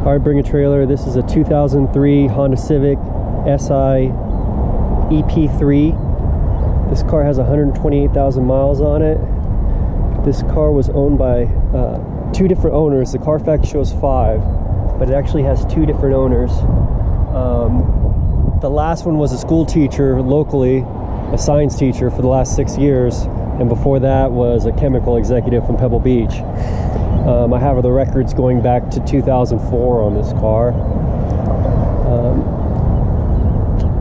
All right, bring a trailer. This is a 2003 Honda Civic Si Ep3. This car has 128,000 miles on it. This car was owned by 2 different owners. The Carfax shows 5, but it actually has 2 different owners. The last one was a school teacher locally, a science teacher for the last 6 years, and before that was a chemical executive from Pebble Beach. I have the records going back to 2004 on this car.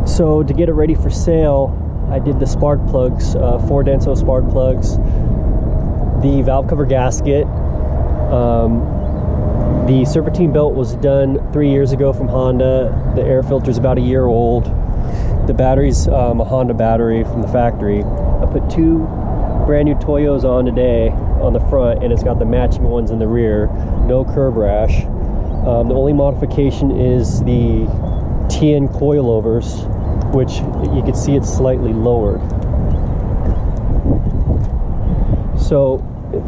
So to get it ready for sale, I did the spark plugs, 4 Denso spark plugs, the valve cover gasket. The serpentine belt was done 3 years ago from Honda. The air filter is about a year old. The battery's a Honda battery from the factory. I put 2 brand new Toyos on today on the front, and it's got the matching ones in the rear. No curb rash. The only modification is the TN coilovers, which you can see it's slightly lowered. So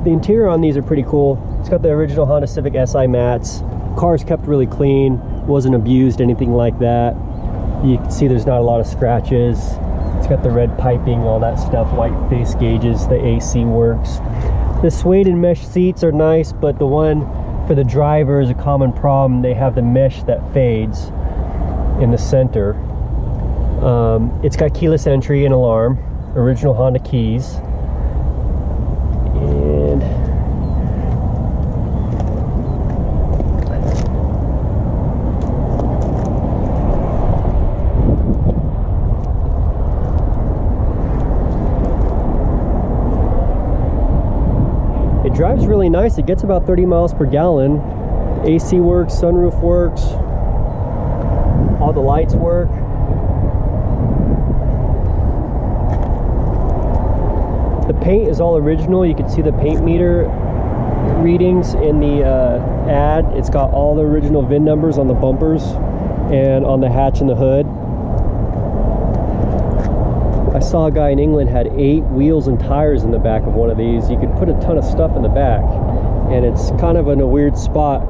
the interior on these are pretty cool. It's got the original Honda Civic Si mats. Car's kept really clean, wasn't abused, anything like that. You can see there's not a lot of scratches. It's got the red piping, all that stuff, white face gauges, the AC works. The suede and mesh seats are nice, but the one for the driver is a common problem. They have the mesh that fades in the center. It's got keyless entry and alarm, original Honda keys. And it drives really nice. It gets about 30 miles per gallon. AC works, sunroof works, all the lights work. The paint is all original. You can see the paint meter readings in the ad. It's got all the original VIN numbers on the bumpers and on the hatch and the hood. I saw a guy in England had 8 wheels and tires in the back of one of these. You could put a ton of stuff in the back, and it's kind of in a weird spot.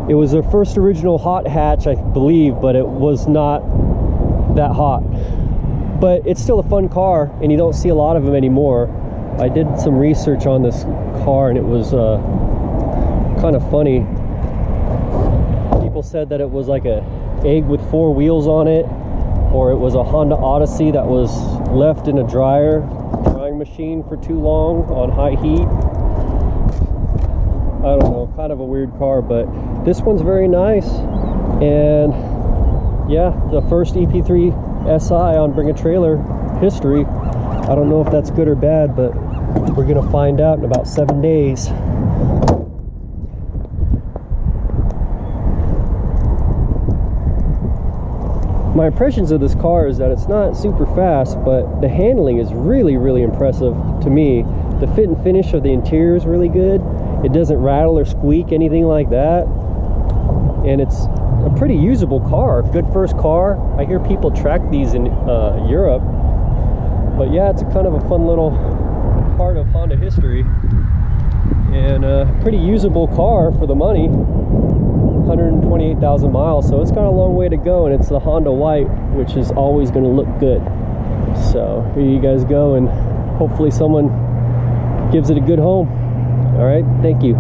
It was their first original hot hatch, I believe, but it was not that hot. But it's still a fun car, and you don't see a lot of them anymore. I did some research on this car, and it was kind of funny. People said that it was like a egg with 4 wheels on it, or it was a Honda Odyssey that was left in a drying machine for too long on high heat. I don't know, kind of a weird car, but this one's very nice. And yeah, the first EP3 Si on Bring a Trailer history. I don't know if that's good or bad, but we're gonna find out in about 7 days. My impressions of this car is that it's not super fast, but the handling is really, really impressive to me. The fit and finish of the interior is really good. It doesn't rattle or squeak, anything like that. And it's a pretty usable car, good first car. I hear people track these in Europe. But yeah, it's a kind of a fun little part of Honda history, and a pretty usable car for the money. 128,000 miles, so it's got a long way to go, and it's the Honda White, which is always going to look good. So here you guys go, and hopefully someone gives it a good home. All right, thank you.